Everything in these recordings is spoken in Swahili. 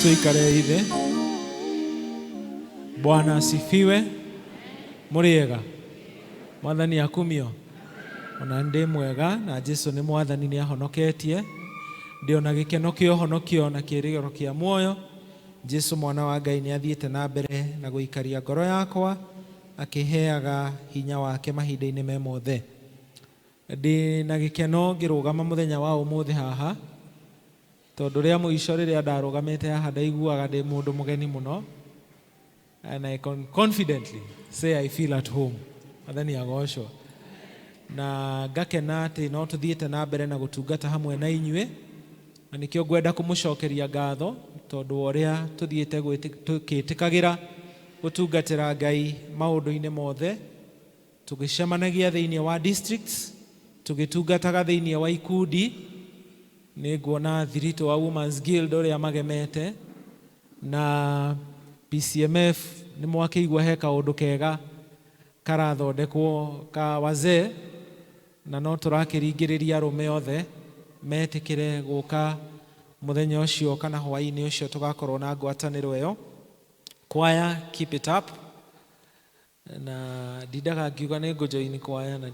Tuikare hivi. Bwana asifiwe. Muriega. Mwathani akumio. Ona ndi mwega na Jesu ni mwathani ni ahonoketie. Ndio na gikeno kio honokio na kirigiro kia muoyo. Jesu mwana wa Ngai ni athiete na mbere na guikaria ngoro yakwa akiheaga hinya wake mahinda-ini me mothe. Ndi na gikeno ngirugama muthenya wa umuthi haha. Tondu ria muico riria ndarugamite haha ndaiguaga ndi mundu mugeni muno, and I can confidently say I feel at home. Athani agocwo na ngakena ati no tuthiete na mbere na gutungata hamwe na inyue, na nikio ngwenda kumucokeria ngatho tondu uria tuthiete tukitikagira gutungatira Ngai maundu-ini mothe, tugicemanagia thiini wa districts, tugitungataga thiini wa ikundi. Ni nguona thirito wa Women's Guild uria magemete, na PCMF ni mwakiigua he kaundu kega karathondekwo ka wazee, na no turakiringiriria arume othe metikire guka muthenya ucio kana hwaini ucio tugakorwo na ngwataniro iyo. Choir, keep it up. Na didaga ngiuga ni ngujoini choir na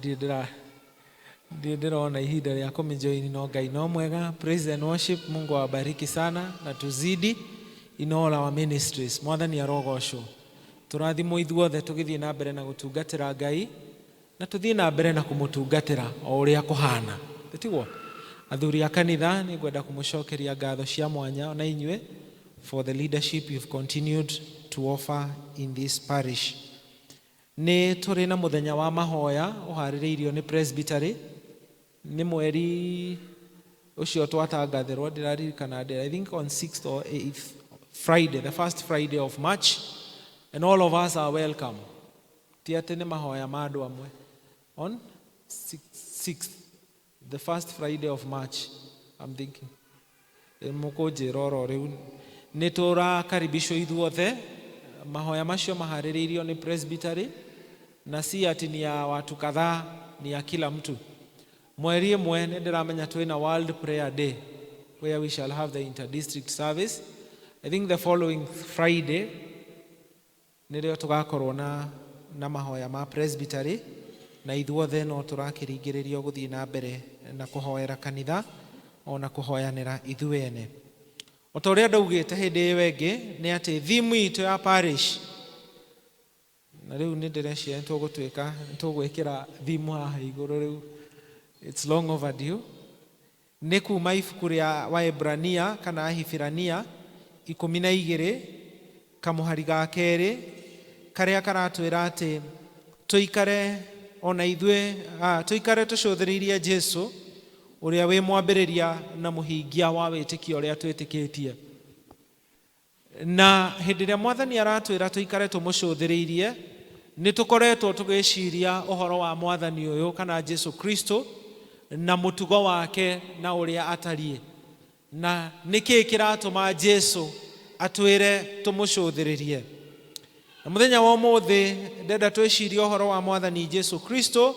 ndirona ihinda ria kumijoini, no Ngai no mwega. Praise and worship. Mungu awabariki sana na tuzidi in all our ministries. Mwathani arogocwo. Turathimwo ithuothe tugithie na mbere na gutungatira Ngai, na tuthie na mbere na kumutungatira o uria kuhana. Tiguo athuri a kanitha ni ngwenda kumucokeria ngatho cia mwanya na inyue for the leadership you've continued to offer in this parish. Ni turi na muthenya wa mahoya uhaririirio ni presbytery. Ni mweri ucio twatangathirwo, ndiraririkana I think on 6th or 8th Friday, the first Friday of March, and all of us are welcome. Tiate ni mahoya ma andu amwe on 6th, the first Friday of March. I'm thinking mukunjiroro riu ni turakaribishwo ithuothe. Mahoya macio mahaririirio ni presbytery, na si ati ni ya watu kadhaa, ni ya kila mtu. Mweri imwe ni ndiramenya twina World Prayer Day where we shall have the inter-district service. I think the following Friday nirio tugakorwo na mahoya ma presbytery, na ithuothe no turakiringiririo guthii na mbere na kuhoera kanitha ona kuhoyanira ithuene. Ota uria ndaugite hindi iyo ingi ni ati theme itu ya parish, na riu ni ndirecia tugwikira theme haha iguru riu, it's long overdue. Ni kuma ibuku ria Waebrania kana Ahibirania 12 kamuhari ga keri karia karatwira ati tuikare ona ithue tuikare tucuthiriirie Jesu uria wi mwambiriria na muhingia wa witikio uria twitikitie. Na hindi ria Mwathani aratwira tuikare tumucuthiriirie, ni tukoretwo tugiciria uhoro wa Mwathani uyu kana Jesu Kristo na mutugo wake na uria atarie, na niki kiratuma Jesu atwire tumucuthiririe. Na muthenya wa umuthi ndenda twicirie uhoro wa Mwathani Jesu Kristo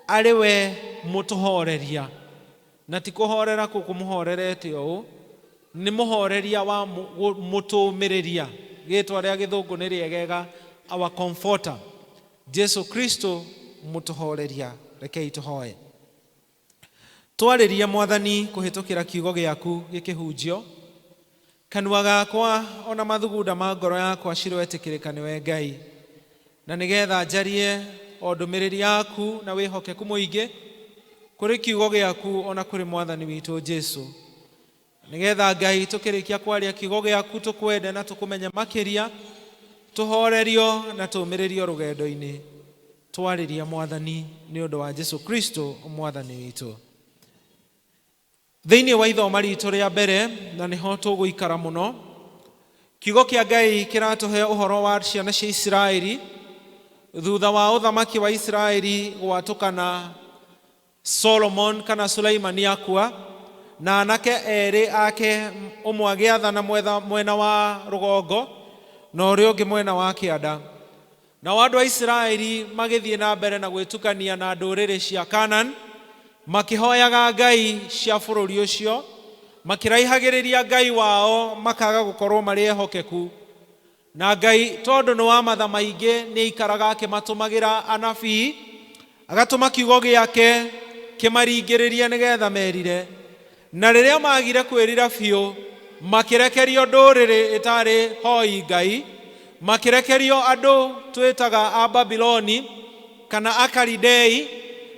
ari we mutuhoreria, na ti kuhorera kukumuhorerete o ni muhoreria wa mutumiriria. Gitwa ria githungu ni riegega, our comforter. Jesu Kristo mutuhoreria. Rekei tuhoe. Twariria Mwathani kuhitukira kiugo giaku gikihunjio. Kanua gakwa ona mathugunda ma ngoro yakwa ciroetikirika niwe Ngai, na nigetha njarie o ndumiriri yaku na wihokeku muingi kuri kiugo giaku ona kuri Mwathani witu Jesu. Nigetha Ngai tukirikia kwaria kiugo giaku tukwende na tukumenya makiria, tuhorerio na tumiririo rugendo-ini. Twariria Mwathani ni undu wa Jesu Kristo Mwathani witu. Thiini wa ithoma ritu ria mbere na niho tuguikara muno, kiugo kia Ngai kiratuhe uhoro wa ciana cia Israeli thutha wa uthamaki wa Israeli gwatukana Solomon kana Suleimani akua, na anake eri ake umwe agiathana mwena wa rugongo na uria ungi mwena wa kianda. Na andu a Israeli magithie na mbere na gwitukania na nduriri cia Canaan, makihoyaga ngai cia bururi ucio makiraihagiriria Ngai wao makaga gukorwo mari ehokeku. Na Ngai tondu ni wa matha maingi ni ikaraga akimatumagira anabii, agatuma kiugo giake kimaringiririe nigetha merire. Na riria magire kwirira biu, makirekerio nduriri itari hoi Ngai, makirekerio andu twitaga a Babiloni kana Akaridei,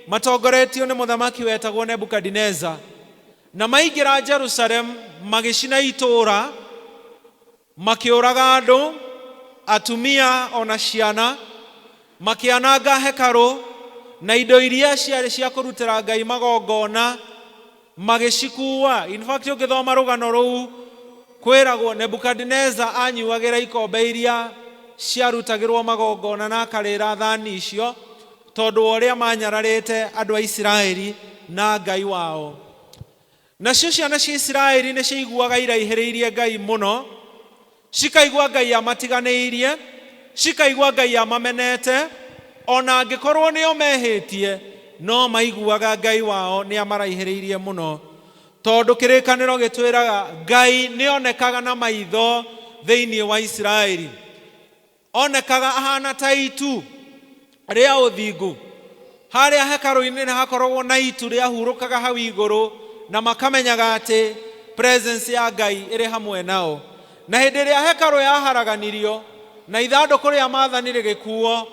matongoretio ni muthamaki wetagwo Nebukadneza. Na maingira Jerusalem magicina itura, makiuraga andu, atumia ona ciana, makiananga hekaru na indo iria ciarĩ cia kũrutĩra Ngai magongona magicikuua. In fact ũngĩthoma rũgano rũu kwĩragwo Nebukadneza anyuagĩra ikombe iria ciarutagĩrwo magongona na akarĩra thani icio tondũ ũrĩa manyararĩte andũ a Isiraeli na Ngai wao. Nacio ciana cia Isiraeli nĩ ciaiguaga iraihĩrĩirie Ngai mũno, cikaigua Ngai amatiganĩirie, cikaigua Ngai amamenete, ona angĩkorwo nĩo mehĩtie no maiguaga Ngai wao nĩ amaraihĩrĩirie mũno. Tondũ kĩrĩkanĩro gĩtwĩraga Ngai nĩonekaga na maitho thĩinĩ wa Isiraeli. Onekaga ahana ta itu rĩa ũthingu. Harĩa hekaru-inĩ nĩ hakoragwo na itu rĩahurũkaga hau igũrũ, na makamenyaga atĩ presence ya Ngai ĩrĩ hamwe nao. Na hĩndĩ ĩrĩa hekaru yaharaganirio na ithandũkũ rĩa maathani rĩgĩkuo,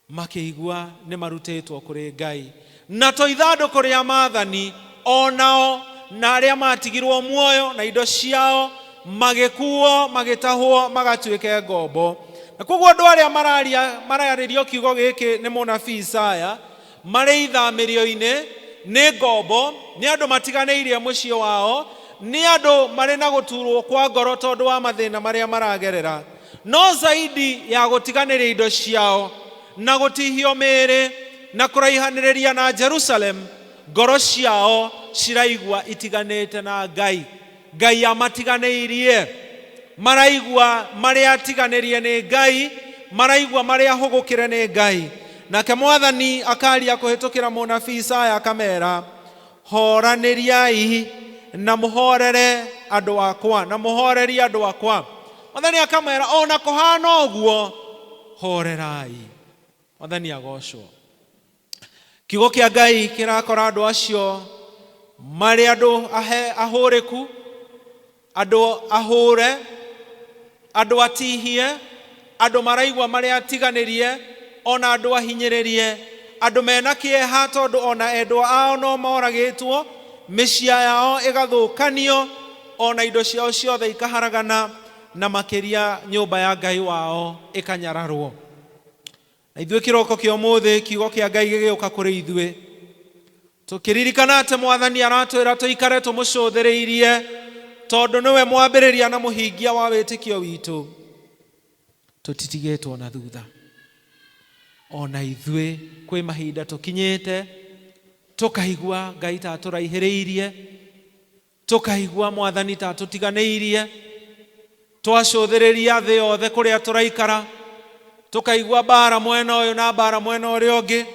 makĩigua nĩ marutĩtwo kũrĩ Ngai. Na to ithandũkũ rĩa maathani, onao na arĩa matigirwo muoyo na indo ciao magĩkuo, magĩtahwo, magatuĩke ngombo. Na koguo andũ arĩa mararĩrio kiugo gĩkĩ nĩ mũnabii Isaya marĩ ithamĩrio-inĩ, nĩ ngombo, nĩ andũ matiganĩirie mũciĩ wao, nĩ andũ marĩ na gũturwo kwa ngoro tondũ wa mathĩna marĩa maragerera. No zaidi ya gũtiganĩria indo ciao na gũtihio mĩĩrĩ na kũraihanĩrĩria na Jerusalem, ngoro ciao ciraigua itiganĩte na Ngai. Ngai amatiganĩirie, maraigua marĩa atiganĩrie nĩ Ngai, maraigua marĩa ahũgũkĩre nĩ Ngai. Nake Mwathani akaria kũhĩtũkĩra mũnabii Isaya akamera, horanĩriai na mũhorere andũ akwa, na mũhorerie andũ akwa. Mwathani akamera ona kũhana ũguo, horerai. Mwathani agocwo. Kiugo kĩa Ngai kĩrakora andũ acio marĩ andũ ahũrĩku, andũ ahũre, andũ atihie, andũ maraigua marĩa atiganĩrie, ona andũ ahinyĩrĩrie, andũ mena kĩeha tondũ ona endwa ao no moragĩtwo, mĩciĩ yao ĩgathũkanio, ona indo ciao ciothe ikaharagana, na makĩria nyũmba ya Ngai wao ĩkanyararwo. Na ithuĩ kĩroko kĩa ũmũthĩ kiugo kĩa Ngai gĩgĩũka kũrĩ ithuĩ, tũkĩririkana atĩ Mwathani aratwĩra tũikare tũmũcũthĩrĩirie tondũ nĩwe mwambĩrĩria na mũhingia wa wĩtĩkio witũ. Tũtitigĩtwo na thutha. Ona ithuĩ kwĩ mahinda tũkinyĩte tũkaigua Ngai ta tũraihĩrĩirie, tũkaigua Mwathani ta tũtiganĩirie, twacũthĩrĩria thĩ yothe kũrĩa tũraikara, tũkaigua bara mwena ũyũ na bara mwena ũrĩa ũngĩ,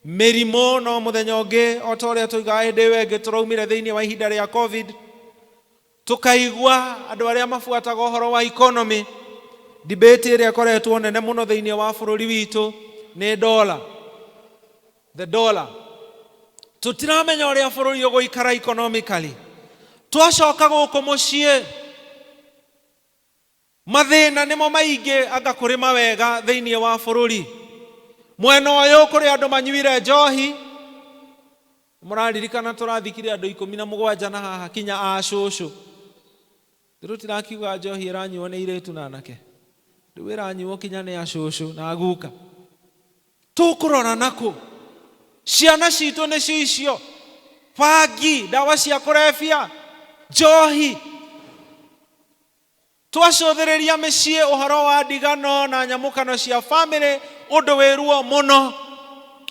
mĩrimũ no mũthenya ũngĩ o ta ũrĩa tũigaga hĩndĩ ĩyo ĩngĩ tũraumire thĩinĩ wa ihinda rĩa COVID. Tũkaigua andũ arĩa mabuataga ũhoro wa economy, debate ĩrĩa ĩkoretwo nene mũno thĩinĩ wa bũrũri witũ nĩ dollar, the dollar. Tũtiramenya ũrĩa bũrũri ũgũikara economically. Twacoka gũkũ mũciĩ, mathĩna nĩmo maingĩ anga kũrĩ mawega thĩinĩ wa bũrũri. Mwena ũyũ kũrĩ andũ manyuire njohi, mũraririkana tũrathikire andũ 17 na haha kinya acũcũ. Tũtirakiuga njohi ĩranyuo nĩ airĩtu na anake, rĩu ĩranyuo kinya nĩ acũcũ na aguka. Tũkũrora nakũ? Ciana citũ nĩcio icio, bangi, ndawa cia kũrebia, njohi. Twacũthĩrĩria mĩciĩ ũhoro wa ndigano na nyamũkano cia family, ũndũ wĩ ruo mũno.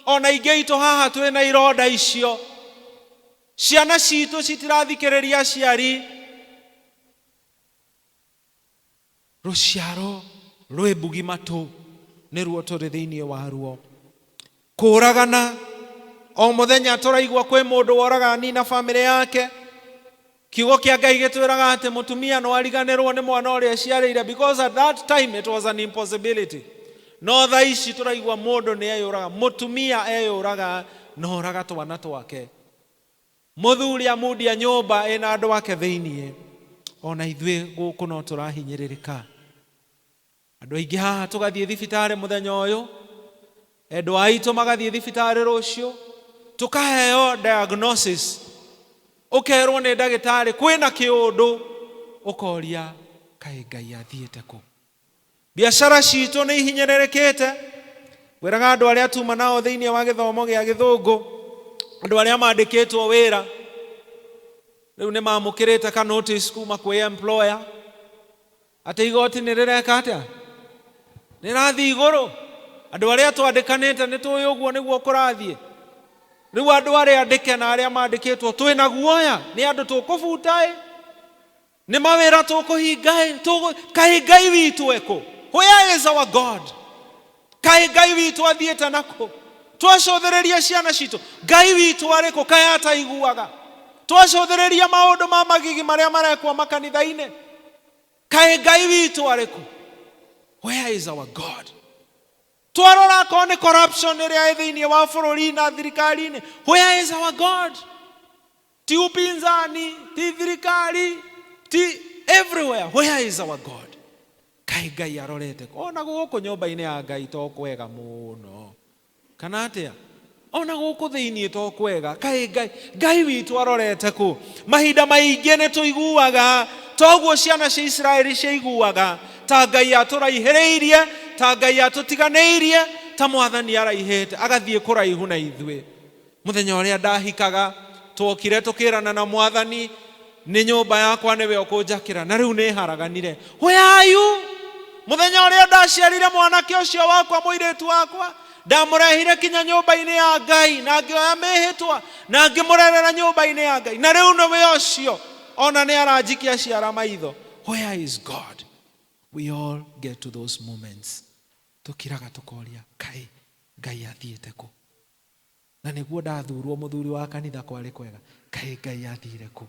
Ona ingĩ itũ haha twĩna ironda icio. Ciana citũ citirathikĩrĩria aciari. Rũciaro rwĩ mbugi matũ nĩruo tũrĩ thĩinĩ wa ruo. Kũragana, o mũthenya tũraigua kwĩ mũndũ woraga nina family yake, Kiugo kia Ngai gitwiraga ati mutumia no ariganirwo ni mwana uria ciarĩire, because at that time it was an impossibility. No tha ici turaigua mundu ni eyuraga, mutumia eyuraga no oraga twana twake. Muthuri amundia nyumba ena andu ake thiini. Ona ithwe guku no turahinyiririka. Andu aingi haha tugathie thibitari muthenya uyu, endu aitu magathie thibitari rucio, tukaheo diagnosis, ukerwo ni ndagitari kwina kiundu, ukoria kai Ngai athiete ku. Biashara citu ni ihinyiririkite. Wiraga andu aria tuma nao thiini wa githomo gia githungu, andu aria mandikitwo wira riu ni mamukirite ka notice kuma kwi employer ati igoti ni rireka atia ni rathi iguru. Andu aria twandikanite ni tuwi uguo niguo kurathie. Riu andu aria andike na aria mandikitwo twina guoya ni andu tukubutai, ni mawira tukuhingai. Kai Ngai witu eko? Where is our God? Kai Ngai witu athiete nako? Twacothereria ciana citu, Ngai witu ariko? Kai ataiguaga? Twacothereria maundu ma magigi maria marekwo makanitha-ini, kai Ngai witu ariko? Where is our God? Twarora ko ni corruption iria thiini wa bururi na thirikari-ini. Where is our God? Ti upinzani, ti thirikari, ti everywhere. Where is our God? Kai Ngai arorete ona guku nyumba-ini ya Ngai to kwega muno kana atia? Ona guku thiini to kwega. Kai Ngai witu arorete ku? Mahinda maingi ni tuiguaga toguo ciana cia Israeli ciiguaga ta Ngai aturaihiriirie, ta Ngai atutiganeirie, ta Mwathani araihite agathie kuraihu na ithwe. Muthenya uria ndahikaga twokire tukirana na Mwathani ni nyumba yakwa niwe ukunjakira, na riu ni haraganire. Where are you? Muthenya uria ndaciarire mwanake ucio wakwa muiritu wakwa, ndamurehire kinya nyumba-ini ya Ngai na ngioya mihitwa na ngimurerera nyumba-ini ya Ngai, na riu niwe ucio ona ni aranjikia ciara maitho. Where is God? We all get to those moments tukiraga tukoria kai Ngai athiete ku? Na niguo ndathurwo muthuri wa kanitha kwari kwega, kai Ngai athire ku?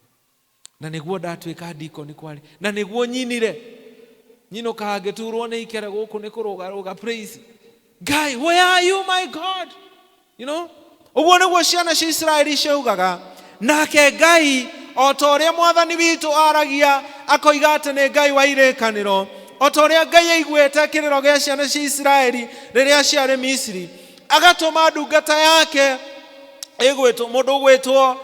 Na niguo ndatwika deacon kwari, na niguo nyinire nyinuka ngiturwo ni ikere guku ni kuruga praise Ngai. Where are you, my God? You know, uguo niguo ciana cia Israeli ciugaga. Nake Ngai o ta uria Mwathani witu aragia akoiga ati ni Ngai wa irikaniro, o ta uria Ngai aiguite kiriro gia ciana cia Israeli riria ciari Misri, agatuma ndungata yake igwitwo mundu gwitwo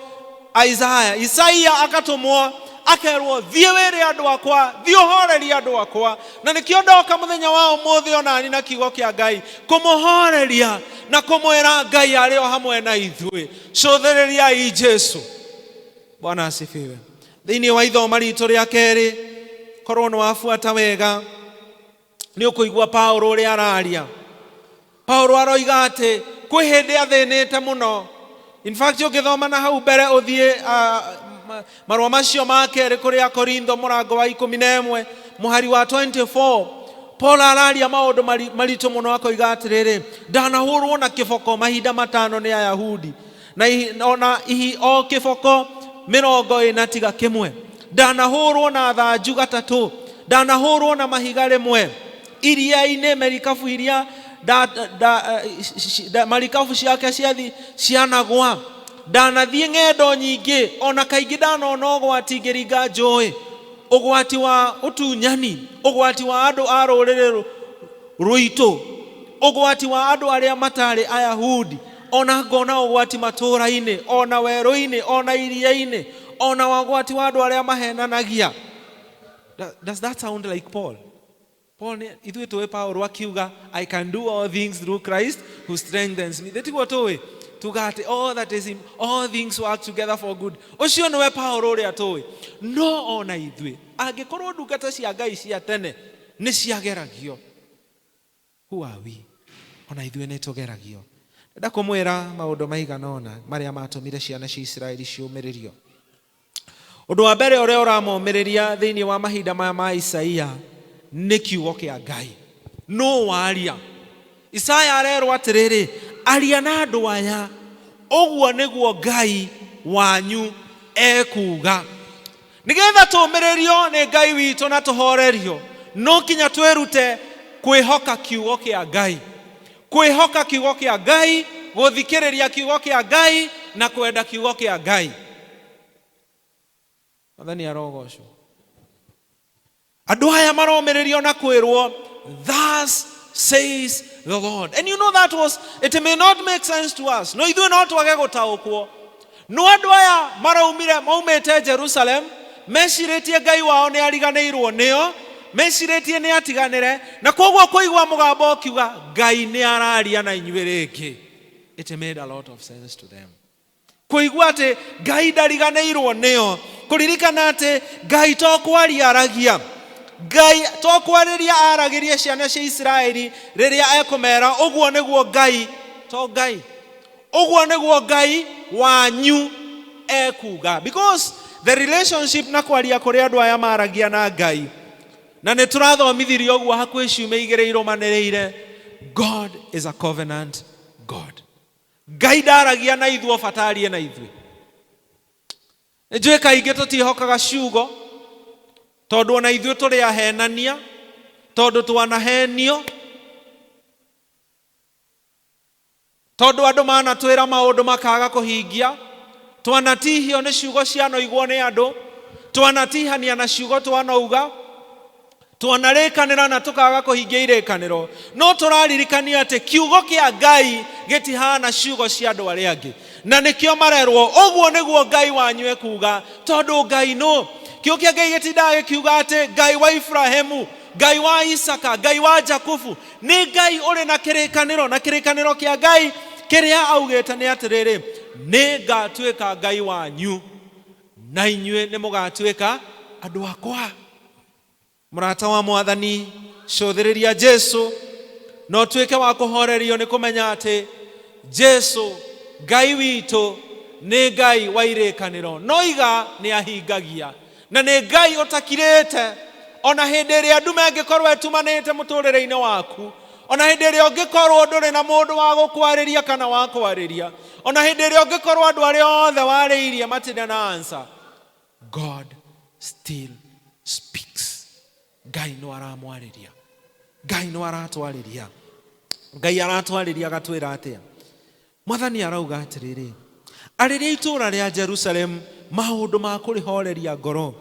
Isaia akatumwo akerwo thie wire andu akwa, thie horeria andu akwa. Na nikio ndoka muthenya wa umuthi onani na kiugo kia Ngai kumuhoreria na kumwira Ngai ari o hamwe na ithwe. Cothereria i Jesu. Bwana asifiwe. Thiini wa ithoma ritu ria keri, korwo ni wafuata wega ni ukuigua Paulo uria araria. Paulo aroiga ati kwi hindi athinite muno. In fact ukithoma na hau mbere uthie marua macio ma keri kuri Akorintho murango wa 11 muhari wa 24, Paul araria maundu maritu muno akoiga atiriri, ndanahurwo na kiboko mahinda matano ni Ayahudi na ona ihi o kiboko 40 tiga kimwe, ndanahurwo na thanju gatatu, ndanahurwo na mahiga rimwe iria-ini, merikabu iria marikabu ciake ciathi cianagwa, ndanathie ng'endo nyingi, ona kaingi ndanona ugwati ngiringa njui, ugwati wa utunyani, ugwati wa andu a ruriri ruitu, ugwati wa andu aria matari Ayahudi, ona ngona ugwati matura-ini, ona weru-ini, ona iria-ini, ona ugwati wa andu aria mahenanagia. Does that sound like Paul? Paul ithuĩ tũĩ Paulo akiuga I can do all things through Christ who strengthens me. Tiguo tũĩ tuga ati that is him, all things work together for good. Ũcio nĩwe Paulo ũrĩa tũĩ. No ona ithuĩ angĩkorwo ndungata cia Ngai cia tene nĩ ciageragio, who are we? Ona ithuĩ nĩ tũgeragio. Ndenda kũmwĩra maũndũ maigana ona marĩa matũmire ciana cia Isiraeli ciũmĩrĩrio. Ũndũ wa mbere ũrĩa ũramomĩrĩria thĩinĩ wa mahinda maya ma Isaia nĩ kiugo kĩa Ngai. No waria. Isaia arerwo atiriri, aria na andu aya, ũguo nĩguo Ngai wanyu ekuga. nigetha tumirerio ni Ngai witu na tuhorerio no kinya twerute kwihoka kiugo kia Ngai, kwihoka kiugo kia Ngai, guthikiriria kiugo kia Ngai na kwenda kiugo kia Ngai. Mwathani arogocwo. Andu aya maromererio na kwirwo, thus says the Lord. And you know it may not make sense to us. No ithuĩ no twage gũtaũkwo. No andu aya maumĩte Jerusalem mecirĩtie Ngai wao nĩ ariganĩirwo nĩo, mecirĩtie nĩ atiganĩre, na koguo kũigua mũgambo ũkiuga Ngai nĩ araria na inyuĩ rĩngĩ. It made a lot of sense to them. Kũigua atĩ Ngai ndariganĩirwo nĩo, kũririkana atĩ Ngai to kwaria aragia, Ngai to kwarĩria aragĩria ciana cia Isiraeli rĩrĩa ekumera ũguo nĩguo Ngai to Ngai, ũguo nĩguo Ngai wanyu ekuga. Because the relationship na kwaria kũrĩa andũ aya maragia na Ngai, na nĩ tũrathomithirio ũguo hakuhĩ ciumia igĩrĩ irũmanĩrĩire, God is a covenant God. Ngai ndaragia na ithuĩ batarie na ithuĩ. Nĩnjũĩ kaingĩ tũtihokaga ciugo tondũ ona ithuĩ tũrĩ ahenania, tondũ twanahenio, tondũ andũ manatwĩra maũndũ makaga kũhingia, twanatihio nĩ ciugo cianoigwo nĩ andũ, twanatihania na ciugo twanauga, twanarĩkanĩra na tũkaga kũhingia irĩkanĩro. No tũraririkania atĩ kiugo kĩa Ngai gĩtihana ciugo cia andũ arĩa angĩ, na nĩkĩo marerwo ũguo nĩguo Ngai wanyu ekuga, tondũ Ngai no kiugo kĩa Ngai gĩtindaga gĩkiuga atĩ Ngai wa Ibrahimu, Ngai wa Isaka, Ngai wa Jakubu nĩ Ngai ũrĩ na kĩrĩkanĩro, na kĩrĩkanĩro kĩa Ngai kĩrĩa augĩte nĩ atĩrĩrĩ, nĩ ngatuĩka Ngai wanyu na inyuĩ nĩ mũgatuĩka andũ akwa. Mũrata wa Mwathani, cũthĩrĩria Jesu no tuĩke wa kũhorerio nĩ kũmenya atĩ Jesu Ngai witũ nĩ Ngai wa irĩkanĩro, no iga nĩ ahingagia, na nĩ Ngai ũtakirĩte. Ona hĩndĩ ĩrĩa andũ mangĩkorwo etumanĩte mũtũrĩre-inĩ waku, ona hĩndĩ ĩrĩa ũngĩkorwo ndũrĩ na mũndũ wa gũkwarĩria kana wa kwarĩria, ona hĩndĩ ĩrĩa ũngĩkorwo andũ arĩa othe warĩirie matirĩ na answer, God still speaks. Ngai no aramwarĩria, Ngai no aratwarĩria, Ngai aratwarĩria agatwĩra atĩa. Mwathani arauga atĩrĩrĩ, arĩria itũũra rĩa Jerusalem maũndũ ma kũrĩhoreria ngoro,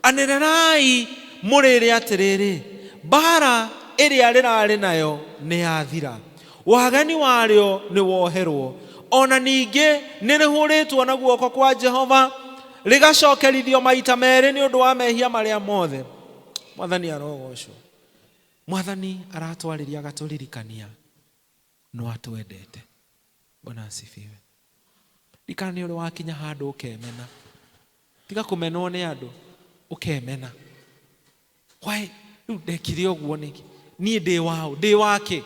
anĩrĩrai mũrĩre atĩrĩrĩ, mbara ĩrĩa rĩrarĩ nayo nĩ yathira, wagani warĩo nĩ woherwo, ona ningĩ nĩ rĩhũrĩtwo na guoko kwa Jehova rĩgacokerithio maita merĩ nĩ ũndũ wa mehia marĩa mothe. Mwathani arogocwo. Mwathani aratwarĩria agatũririkania no atwendete. Bwana asifiwe. Ndikana ũrĩ wakinya handũ ũkemena, tiga kũmenwo nĩ andũ, ũkemena. Why rĩu ndekire ũguo nĩkĩ? Niĩ ndĩ wao, ndĩ wake.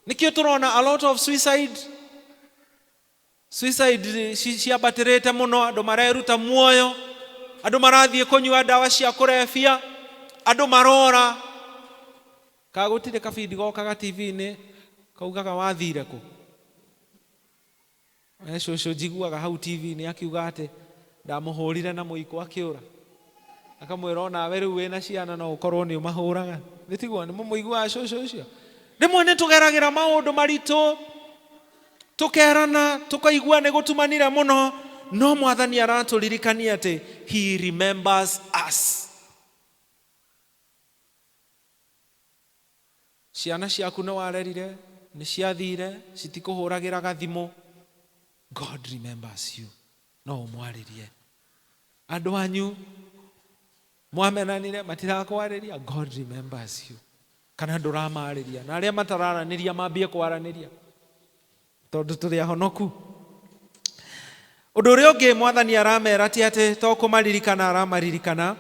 Nĩkĩo tũrona a lot of suicide ciambatĩrĩte mũno, andũ mareruta muoyo, andũ marathiĩ kũnyua ndawa cia kũrebia, andũ marora. Kagũtirĩ kabindi gokaga TV-inĩ kaugaga wathire kũ? Cũcũ njiguaga hau TV-inĩ akiuga atĩ ndamũhũrire na mũiko akĩũra, akamwĩra onawe rĩu wĩna ciana no ũkorwo nĩ ũmahũraga. Nĩtiguo nĩ mũiguaga cũcũ ũcio. Rĩmwe nĩ tũgeragĩra maũndũ maritũ, tũkerana tũkaigua nĩ gũtumanire mũno, no Mwathani aratũririkania atĩ he remembers us. Ciana ciaku nĩ warerire, nĩ ciathire, citikũhũragĩra gathimũ. God remembers you. No ũmwarĩrie. Andũ anyu mwamenanire matirakwarĩria, God remembers you. Kana ndũramarĩria, na arĩa matararanĩria mambie kwaranĩria, tondũ tũrĩ ahonoku. Ũndũ ũrĩa ũngĩ Mwathani aramera ti atĩ to kũmaririkana aramaririkana,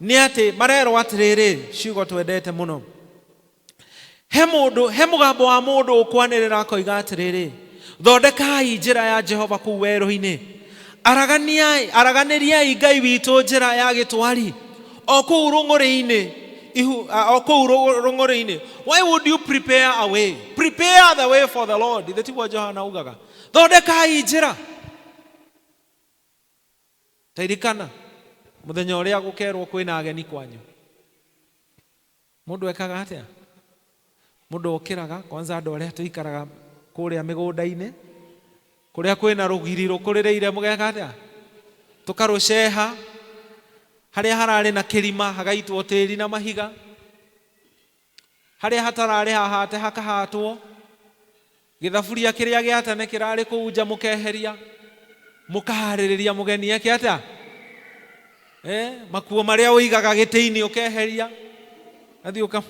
nĩ atĩ marerwo atĩrĩrĩ, ciugo twendete mũno. He mũgambo wa mũndũ ũkwanĩrĩra akoiga atĩrĩrĩ, thondekai njĩra ya Jehova kũu werũ-inĩ, araganĩriai Ngai witũ njĩra ya gĩtwari, o kũu rũng'ũrĩ-inĩ. Why would you prepare a way? Prepare the way for the Lord. Ithe tiguo Johana augaga, thondekai njĩra. Tairikana muthenya uria gukerwo kwina ageni kwanyu mundu ekaga atia mundu okiraga kwanza andu aria tuikaraga kuria migunda-ini kuria kwina rugiri rukurireire mugeka atia tukaruceha haria harari na kirima hagaitwo tiri na mahiga haria hatarari hahate hakahatwo githaburia kiria giatene kirari kuunja mukeheria mukahaririria mugeni yake atia makuo maria uigaga giti-ini ukeheria athi uka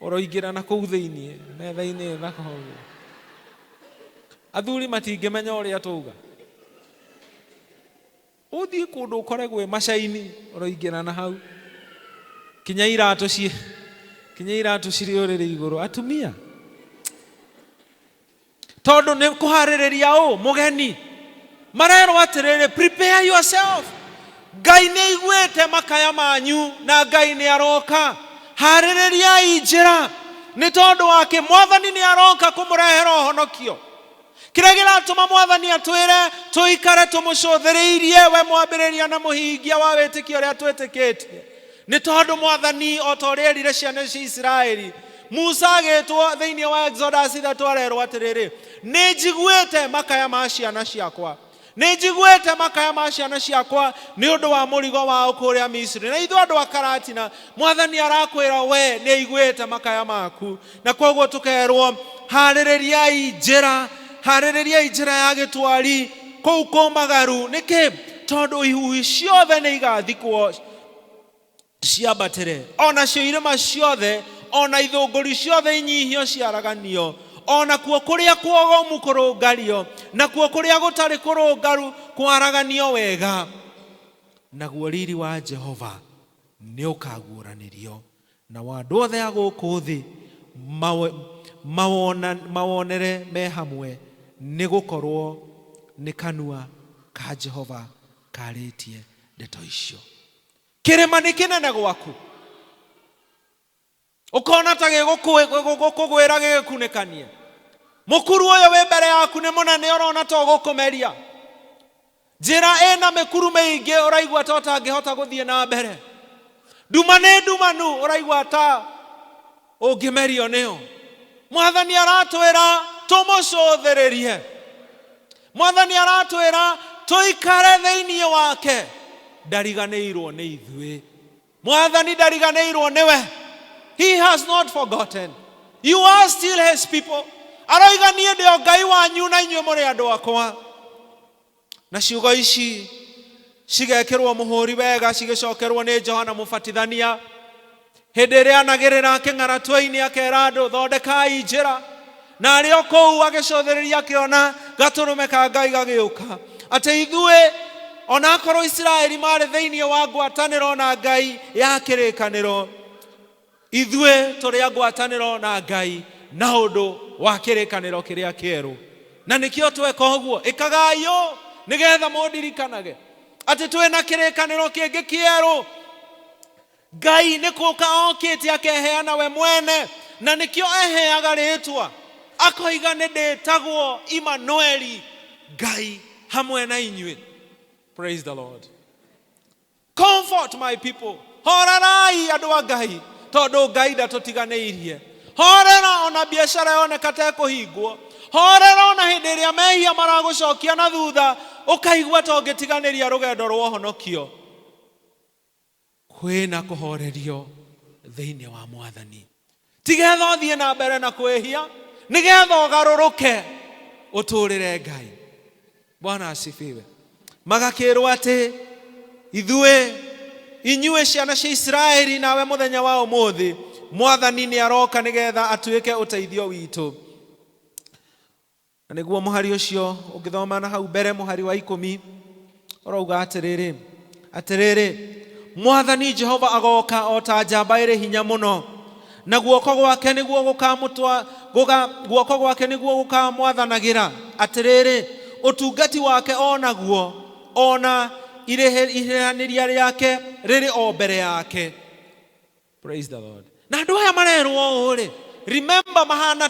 uroingira na kuu thiini metha-ini thaka uguo athuri matingimenya uria tuuga uthii kundu ukore gwe macaini uroingira na hau kinya iratu ciri uriri iguru atumia tondu ni kuhaririria mugeni marero atiriri prepare yourself Ngai ni igwete makaya manyu na Ngai ni aroka haririria injira ni tondu wake Mwathani ni aroka kumurehera honokio kiria giratuma Mwathani atwire tuikare tumucuthiriirie we mwambiriria na muhingia wa witikio uria twitikitie ni tondu Mwathani otorierire ciana cia Israeli Musa agitwo thiini wa Exodus 3 atiriri ni njiguite makaya ma ciana ciakwa ni njiguite makaya ma ciana ciakwa ni undu wa murigo wao kuria Misri na ithu andu akaratina Mwathani arakwira we ni iguite makaya maku na koguo tukerwo haririria injira ya gitwari kou komagaru niki tondu ihuhi ciothe ni igathikwo ciambatire ona cio irima ciothe ona ithunguri ciothe inyihio ciaraganio ona kuo kuria kuogomu kurungario na kuo kuria gutari kurungaru kwaraganio wega naguo riri wa Jehova ni ukaguuranirio na wandu othe aguku thi mawonere me hamwe ni gukorwo ni kanua ka Jehova karitie ndeto icio kirima ni kinene gwaku ukona ta gigukugwira gigikunikanie mukuru uyu wi mbere yaku ni munene urona ta gukumeria njira ena mikuru maingi uraigwa ta utangihota guthie na mbere ndumanu uraigwa ta ungimerio nio Mwathani aratwira tumucuthiririe Mwathani aratwira tuikare thiini wake ndariganirwo ni ithui Mwathani ndariganirwo niwe He has not forgotten. You are still his people. Aroiganie ndio Ngai wanyu na inyuĩ mũrĩ andũ akwa. Na ciugo ici cigekĩrwo mũhũri wega cigĩcokerwo nĩ Johana Mũbatithania. Hĩndĩ ĩrĩa anagĩrĩra kĩng'aratũ-inĩ akera andũ thondekai njĩra. Na arĩ o kũu agĩcũthĩrĩria akĩona gatũrũme ka Ngai gagĩũka. Atĩ ithuĩ ona akorwo Isiraeli marĩ thĩinĩ wa ngwatanĩro na Ngai ya kĩrĩkanĩro ithuĩ tũrĩ a ngwatanĩro na Ngai na ũndũ wa kĩrĩkanĩro kĩrĩa kĩerũ na nĩkĩo tweka ũguo ĩkagai ũũ nĩgetha mũndirikanage atĩ twĩ na kĩrĩkanĩro kĩngĩ kĩerũ Ngai nĩ kũũka okĩte akeheana we mwene na nĩkĩo eheaga rĩtwa akoiga nĩ ndĩtagwo Imanueli Ngai hamwe na inyuĩ. Praise the Lord. Comfort my people. Horarai andũ a Ngai tondu Ngai ndatutiganĩirie. Horera ona biashara yoneka ta kũhingwo. Horera ona hĩndĩ ĩrĩa mehia maragũcokia na thutha ũkaigua ta ũngĩtiganĩria rũgendo rwa ũhonokio. Kwĩna kũhorerio thĩinĩ wa Mwathani. Tigetha ũthiĩ na mbere na kwĩhia nĩgetha ũgarũrũke ũtũũrĩre Ngai. Bwana asifiwe. Magakĩrwo atĩ ithuĩ inyuĩ ciana cia Isiraeli nawe muthenya wa ũmũthĩ Mwathani nĩ aroka nĩgetha atuĩke ũteithio witũ. Na nĩguo mũhari ũcio ũngĩthoma na hau mbere mũhari wa 10 ũrauga atĩrĩrĩ Mwathani Jehova agoka o ta njamba ĩrĩ hinya mũno na guoko gwake nĩguo gũkamwathanagĩra atĩrĩrĩ ũtungati wake onaguo ona irehanĩria rĩake rĩrĩ o mbere yake. Praise the Lord. Na andũ aya marerwo ũrĩ remember mahana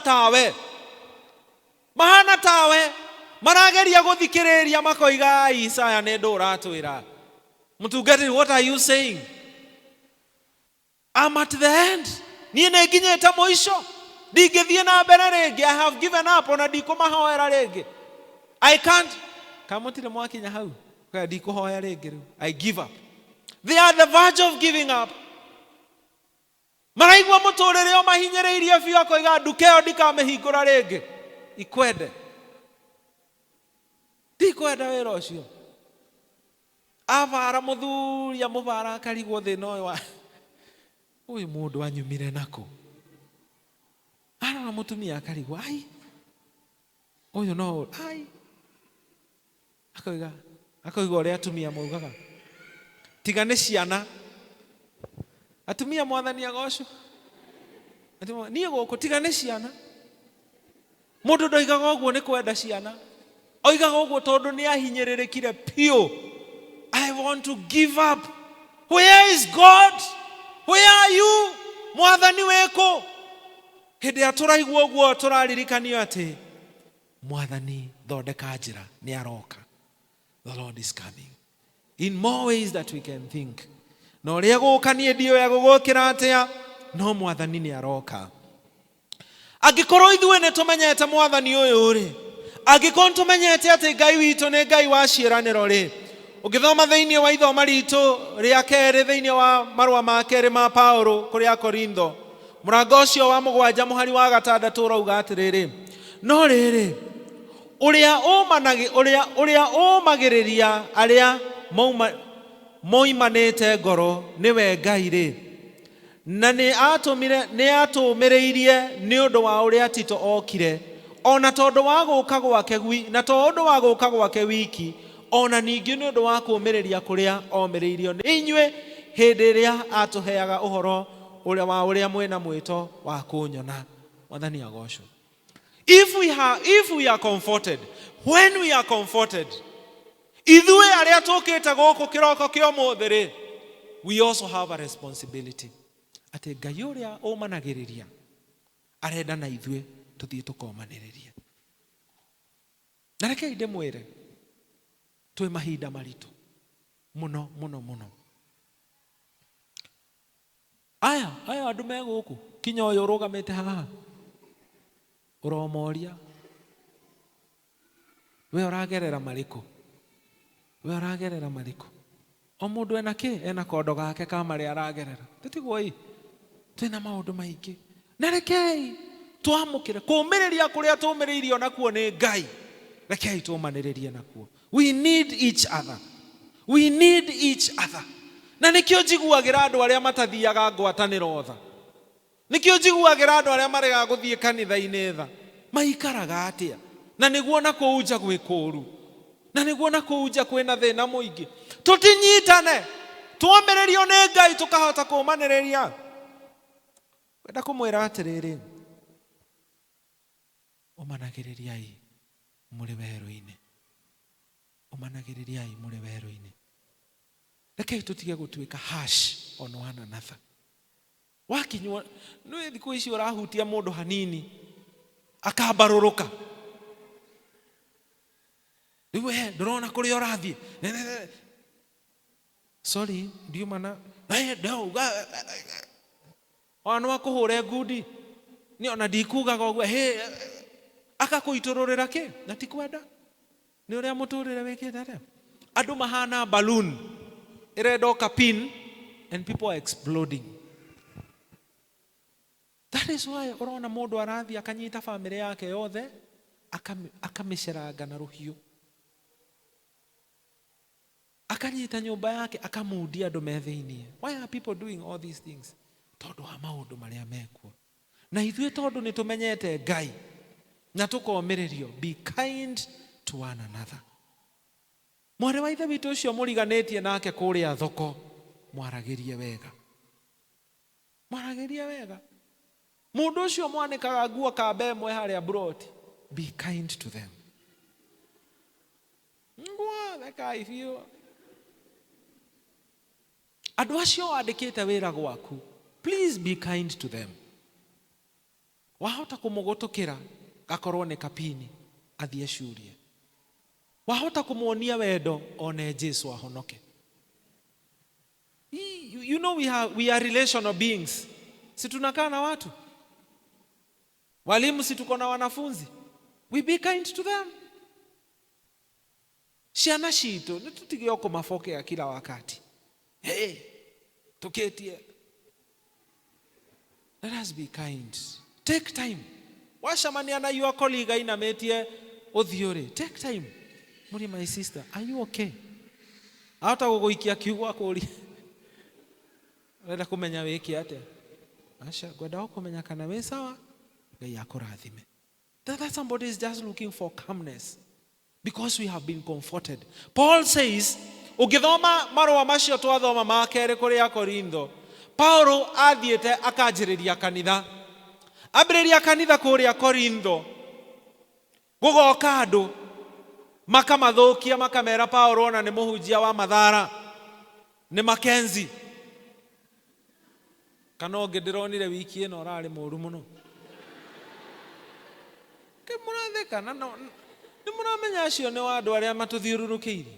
tawe marageria gũthikĩrĩria makoiga Isaya nĩ ndũ ũratwĩra Mutungati, what are you saying? I'm at the end. Niĩ nĩ nginyĩte mũico. Ndigĩthiĩ na mbere rĩngĩ. I have given up. Ona ndikũmahoera rĩngĩ. I can't. Kamũtire mwakinya hau. Kwa ndikũhoya rĩngĩ rĩu. I give up. They are the verge of giving up. Maraigua mũtũrĩre o mahinyĩrĩirie biũ akoiga nduka ĩyo ndikamĩhingũra rĩngĩ. Ikwende. Ndikwenda wĩra ũcio. Avara mũthuri amũvara akarigwo thĩna ũyũ wa ũyũ mũndũ anyumire nako. Arora mũtumia akarigwo ai ũyũ no ai akoiga ũrĩa atumia maugaga tiga nĩ ciana. Atumia mwathani agocwo. Niĩ gũkũ tiga nĩ ciana. Mũndũ ndoigaga ũguo nĩ kwenda ciana. Oigaga ũguo tondũ nĩ ahinyĩrĩrĩkire piũ. I want to give up. Where is God? Where are you? Mwathani weko. Hĩndĩ ya tũraigua ũguo tũraririkanio atĩ Mwathani thondeka njĩra nĩ aroka. The Lord is coming in more ways that we can think. Na ũrĩa gũka niĩ ndiũĩ gũgũkĩra atĩa, no Mwathani nĩ aroka. Angĩkorwo ithuĩ nĩ tũmenyete Mwathani ũyũ rĩ, angĩkorwo tũmenyete atĩ Ngai witũ nĩ Ngai wa ciĩranĩro rĩ, ũngĩthoma thĩinĩ wa ithoma ritũ rĩa kerĩ thĩinĩ wa marũa ma kerĩ ma Paulo kũrĩ Akorintho, mũrango ũcio wa 7 mũhari wa 6 ũrauga atĩrĩrĩ, no rĩrĩ ũrĩa ũmagĩrĩria arĩa moimanĩte ngoro nĩwe Ngai rĩ, na nĩ atũmĩrĩirie nĩ ũndũ wa ũrĩa Tito okire, ona tondũ wa gũka gwake wiki, ona ningĩ nĩ ũndũ wa kũũmĩrĩria kũrĩa omĩrĩirio nĩ inyuĩ hĩndĩ ĩrĩa atũheaga ũhoro wa ũrĩa mwĩna mwĩto wa kũnyona. Mwathani agocwo. If we are comforted, when we are comforted, ithuĩ arĩa tũkĩte gũkũ kĩroko kĩa ũmũthĩ rĩ, we also have a responsibility. Atĩ Ngai ũrĩa ũmanagĩrĩria arenda na ithuĩ tũthiĩ tũkomanĩrĩria. Na reke ndĩmwĩre twĩ mahinda maritũ mũno. Aya andũ me gũkũ kinya ũyũ ũrũgamĩte haha ũromoria we ũragerera marĩkũ? O mũndũ ena kĩ? Ena kondo gake ka marĩa aragerera. Tũtigwo twĩna maũndũ maingĩ. Na rekei twamũkĩre kũũmĩrĩria kũrĩa tũũmĩrĩirio nakuo nĩ Ngai. Rekei tũũmanĩrĩrie nakuo. We need each other. Na nĩkĩo njiguagĩra andũ arĩa matathiaga ngwatanĩro tha. Nĩkĩo njiguagĩra andũ arĩa marega gũthiĩ kanitha-inĩ tha. Maikaraga atĩa? Na nĩguo na kũu nja gwĩ kũũru. Na nĩguo na kũu nja kwĩna thĩna mũingĩ. Tũtinyitane. Tuomĩrĩrio nĩ Ngai tũkahota kũũmanĩrĩria. Kwenda kũmwĩra atĩrĩrĩ, ũmanagĩrĩriai mũrĩ werũ-inĩ. Rekei tũtige gũtuĩka harsh on one another. Wakinywo nĩ thikũ ici ũrahutia mũndũ hanini akambarũrũka. Rĩu ndũrona kũrĩa ũrathiĩ. Sorry, ndiumana. Ndauga ona wakũhũre ngundi. Nĩ ona ndikugaga ũguo. Akakũitũrũrĩra kĩ? Na ti kwenda. Nĩ ũrĩa mũtũrĩre wĩkĩte atĩa? Andũ mahana balloon. Iredoka pin and people are exploding. That is why ũrona mũndũ arathiĩ akanyita family yake yothe akamĩceranga na rũhiũ. Akanyita nyũmba yake akamundia andũ me thĩinĩ. Why are people doing all these things? Tondũ wa maũndũ marĩa mekuo. Na ithuĩ tondũ nĩ tũmenyete Ngai na tũkomĩrĩrio, be kind to one another. Mwarĩ wa ithe witũ ũcio mũriganĩtie nake kũrĩa thoko, mwaragĩrie wega. Mũndũ ũcio mwanĩkaga nguo kamba ĩmwe harĩa broti, be kind to them. Thekai biũ. Andũ acio andĩkĩte wĩra gwaku, please be kind to them. Wahota kũmũgũtũkĩra gakorwo nĩ kapini athiĩ curie. Wahota kũmuonia wendo one Jesu ahonoke. You know we are relational beings. Si tunakaa na watu. Walimu si tuko na wanafunzi. We be kind to them. Ciana citũ nĩ tũtige kũmaboke ya kila wakati. Hey, tuketie. Let us be kind. Take time. Wacemania na your colleague ainametie ũthiũrĩ. Take time. Muri, my sister, are you okay? Hata gũgũikia kiugo akũri. Wenda kũmenya wĩke atĩa. Asha, gwenda kũmenya kana wĩ sawa. Ngai akũrathime. That somebody is just looking for calmness. Because we have been comforted. Paul says, ũgĩthoma marũa macio twathoma ma kerĩ kũrĩ Akorintho, Paulo athiĩte akanjĩrĩria kanitha. Ambĩrĩria kanitha kũrĩ Akorintho. Gũgoka andũ makamathũkia makamera Paulo ona nĩ mũhunjia wa mathara. Nĩ Makenzi. Kana ũngĩ ndĩronire wiki ĩno ũrarĩ mũũru mũno. Mũratheka na nĩ mũramenya acio nĩ andũ arĩa matũthiũrũrũkĩirie.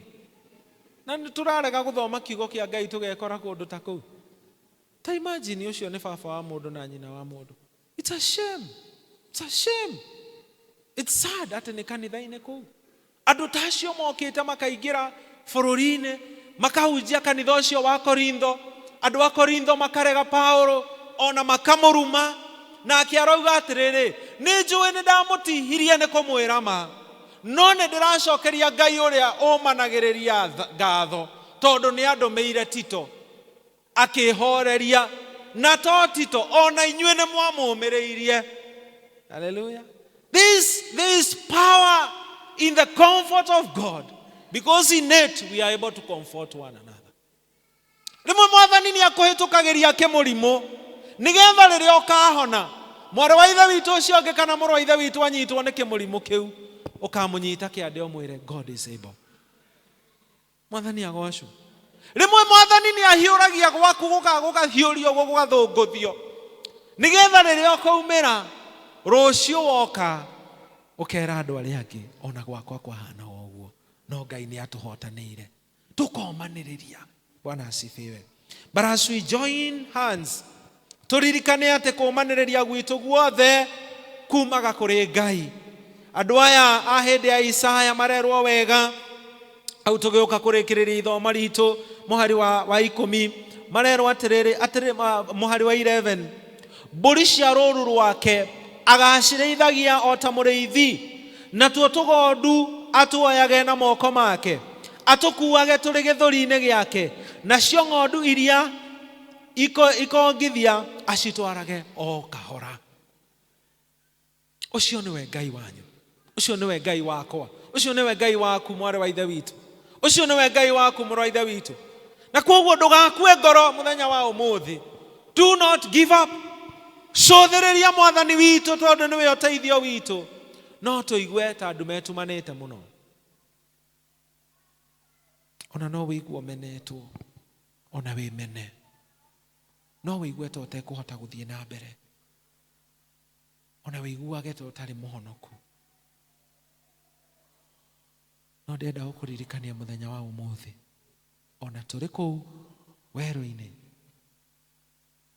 Na nĩ tũrarega gũthoma kiugo kĩa Ngai tũgekora kũndũ ta kũu. Ta imagine ũcio nĩ baba wa mũndũ na nyina wa mũndũ. It's a shame. It's a shame. It's sad atĩ nĩ kanitha-inĩ kũu. Andũ ta acio mokĩte makaingĩra bũrũri-inĩ makahunjia kanitha ũcio wa Korintho. Andũ a Korintho makarega Paulo ona makamũruma. Na akĩarauga atĩrĩrĩ, nĩ njũĩ nĩ ndamũtihirie nĩ kũmwĩra ma, no nĩ ndĩracokeria Ngai ũrĩa ũmanagĩrĩria ngatho tondũ nĩ andũmĩire Tito akĩhoreria, na to Tito ona inyuĩ nĩ mwamũmĩrĩirie. Hallelujah. There is power in the comfort of God, because in it we are able to comfort one another. Rĩmwe Mwathani nĩ akũhĩtũkagĩria kĩmũrimũ nigetha rĩrĩa ũkahona, mwarĩ wa ithe witũ ũcio ũngĩ kana mũrũ wa ithe witũ anyitwo nĩ kĩmũrimũ kĩu, ũkamũnyita kĩande ũmwĩre God is able. Mwathani agocwo. Rĩmwe Mwathani nĩ ahiũragia gwaku gũgathiũrio gũgathũngũthio nigetha rĩrĩa ũkaumĩra rũciũ woka ũkera andũ arĩa angĩ ona gwakwa kwahana ũguo, no Ngai nĩ atũhotanĩire tũkomanĩrĩria. Bwana asifiwe. But as we join hands, turirikane atĩ kũmanĩrĩria gwitũ guothe kumaga kũrĩ Ngai. Andũ aya a hĩndĩ ya Isaya marerwo wega, au tũgĩũka kũrĩkĩrĩria ithoma ritũ mũhari wa 10, marerwo atĩrĩrĩ mũhari wa 11, mbũri cia rũũru rwake agacirĩithagia o ta mũrĩithi, natuo tũgondu atuoyage na moko make, atũkuage tũrĩ gĩthũri-inĩ gĩake, nacio ng'ondu iria ikongithia acitwarage o kahora. Ũcio nĩwe Ngai wanyu. Ũcio nĩwe Ngai wakwa. Ũcio nĩwe Ngai waku mwarĩ wa ithe witũ. Ũcio nĩwe Ngai waku mũrũ wa ithe witũ. Na kwoguo ndũgakue ngoro mũthenya wa ũmũthĩ. Do not give up. Cũthĩrĩria Mwathani witũ tondũ nĩwe ũteithio witũ. No tũigue ta andũ metumanĩte mũno. Ona no wĩigua ũmenetwo. Ona wĩmene. No wĩigue ta ũtekũhota gũthiĩ na mbere. Ona wĩiguage ta ũtarĩ mũhonoku. No ndenda gũkũririkania mũthenya wa ũmũthĩ. Ona tũrĩ kũu werũ-inĩ,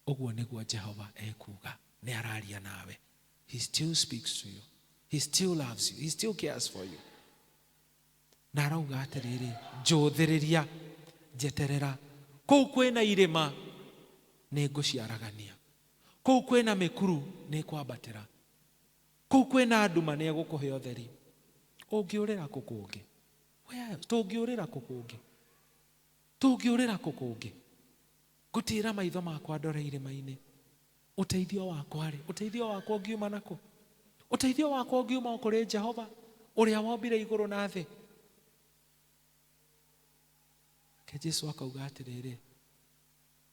ũguo nĩguo Jehova ekuga. Nĩ araria nawe. He still speaks to you. He still loves you. He still cares for you. Na arauga atĩrĩrĩ, njũthĩrĩria, njeterera. Kũu kwĩna irĩma nĩ ngũciaragania. Kũu kwĩna mĩkuru nĩ kwambatĩra. Kũu kwĩna nduma nĩ egũkũhe ũtheri. Ũngĩũrĩra kũ kũngĩ? Tũngĩũrĩra kũ kũngĩ? Tũngĩũrĩra kũ kũngĩ? Ngũtĩra maitho makwa ndore irĩma-inĩ. Ũteithio wakwa rĩ? Ũteithio wakwa ũngiuma nakũ? Ũteithio wakwa ũngiuma kũrĩ Jehova ũrĩa wombire igũrũ na thĩ. Ke Jesu akauga atĩrĩrĩ,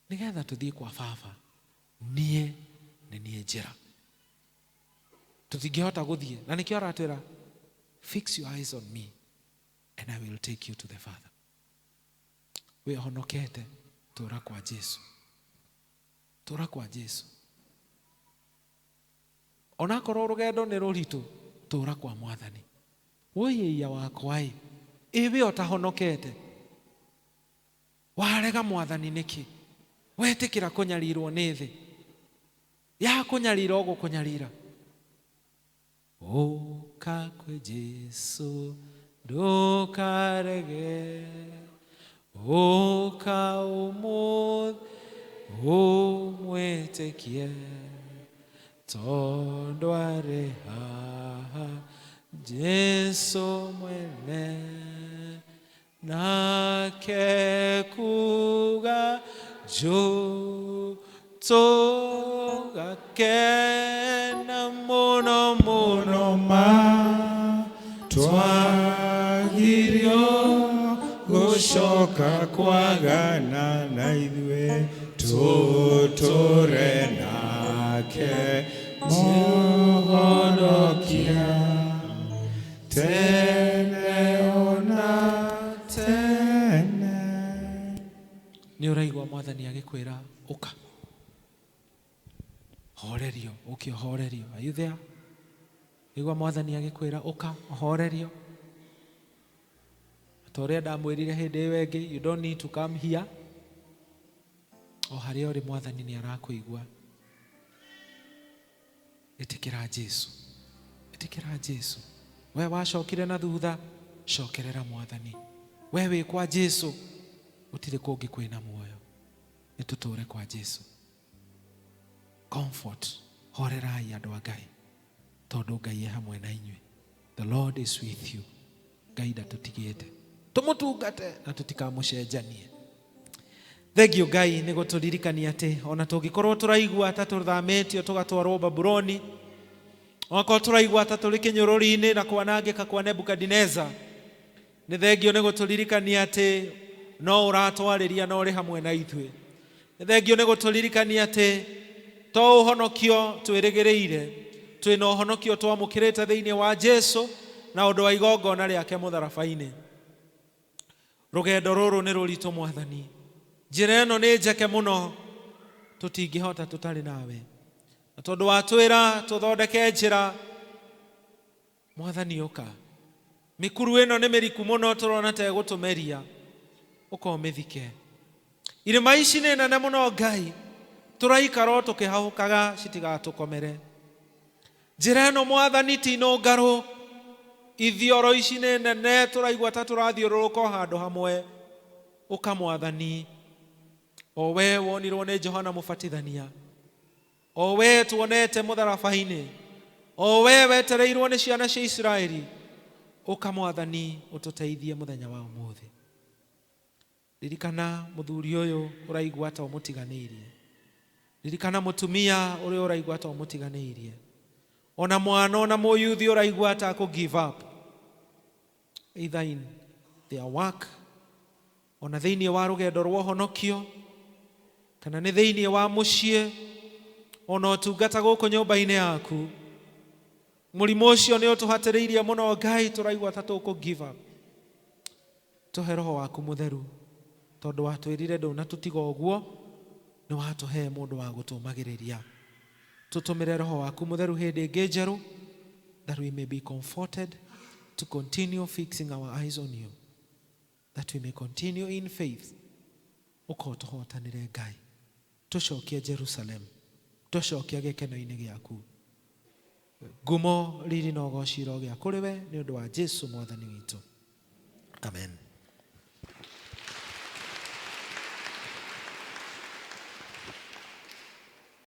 nigetha tũthiĩ kwa Baba, niĩ nĩ niĩ njĩra. Tũtingĩhota gũthiĩ, na nĩkĩo aratwĩra, fix your eyes on me and I will take you to the Father. Wĩhonokete, tũra kwa Jesu. Tũra kwa Jesu. Onakorwo rũgendo nĩ rũritũ, tũra kwa Mwathani. Wĩia wakwa ĩ, ĩwe ũtahonokete. Warega Mwathani nĩkĩ? wetikira kunyarirwo ni thi ya kunyarira ogo kunyarira uka kwe Jesu ndukarege uka umwitikie tondu ari haha Jesu mwene nake kuga tugakena muno muno twagirio gushoka kwagana na ithuĩ tũtũre nake mũhonokia tene ona tene. Nĩ ũraigua Mwathani agĩkwĩra ũka horerio, ũkĩ horerio. Are you there? Igua Mwathani agĩkwĩra ũka horerio. Ta ũrĩa ndamwĩrire hĩndĩ ĩyo ĩngĩ, you don't need to come here. O harĩa ũrĩ Mwathani nĩ arakũigua. Ĩtĩkĩra Jesu, ĩtĩkĩra Jesu. We wacokire na thutha, cokerera Mwathani. We wĩ kwa Jesu, gũtirĩ kũngĩ kwĩna muoyo. Nĩ tũtũre kwa Jesu. Comfort, horerai andũ a Ngai, tondũ Ngai hamwe na inyuĩ. The Lord is with you. Ngai ndatũtigĩte. Tũmũtungate na tũtikamũcenjanie. Thengio Ngai nĩ gũtũririkania atĩ ona tũngĩkorwo tũraigua ta tũthamĩtio tũgatwarwo Babuloni, onakorwo tũraigua ta tũrĩ kĩnyũrũri-inĩ na kwanangĩka kwa Nebukadneza, nĩ thengio nĩ gũtũririkania atĩ no ũratwarĩria na ũrĩ hamwe na ithuĩ. Nĩ thengio nĩ gũtũririkania atĩ to ũhonokio twĩrĩgĩrĩire, twĩna ũhonokio twamũkĩrĩte thĩinĩ wa Jesu na ũndũ wa igongona rĩake mũtharaba-inĩ. Rũgendo rũrũ nĩ rũritũ Mwathani, njĩra ĩno nĩ njeke mũno, tũtingĩhota tũtarĩ nawe. Na tondũ watwĩra tũthondeke njĩra, Mwathani ũka. Mĩkuru ĩno nĩ mĩriku mũno, tũrona ta ĩgũtũmeria, ũka ũmĩthike. Irĩma ici nĩ nene mũno Ngai, tũraikara tũkĩhahũkaga citigatũkomere. Njĩra ĩno Mwathani ti nũngarũ, ithioro ici nĩ nene, tũraigua ta tũrathiũrũrũka handũ hamwe. Ũka Mwathani, o we wonirwo nĩ Johana Mũbatithania, o we tuonete mũtharaba-inĩ, o we wetereirwo nĩ ciana cia Isiraeli. Ũka Mwathani ũtũteithie mũthenya wa ũmũthĩ. Ririkana mũthuri ũyũ ũraigua ta ũmũtiganĩirie. Ririkana mũtumia ũrĩa ũraigua ta ũmũtiganĩirie. Ona mwana ona mũyuthi ũraigua ta kũ give up, either in their work, ona thĩinĩ wa rũgendo rwa ũhonokio, kana nĩ thĩinĩ wa mũciĩ, ona ũtungata gũkũ nyũmba-inĩ yaku. Mũrimũ ũcio nĩ ũtũhatĩrĩirie mũno Ngai, tũraigua ta tũkũ give up. Tũhe Roho waku mũtheru, tondũ watwĩrire ndũnatũtiga ũguo, nĩ watũhe mũndũ wa gũtũmagĩrĩria. Tũtũmĩre Roho waku mũtheru hĩndĩ ĩngĩ njerũ, that we may be comforted to continue fixing our eyes on you, that we may continue in faith. Ũka ũtũhotanĩre Ngai, tũcokie Jerusalem, tũcokie gĩkeno-inĩ gĩaku. Ngumo riri na ũgociro gĩa kũrĩ we nĩ ũndũ wa Jesu Mwathani witũ. Amen.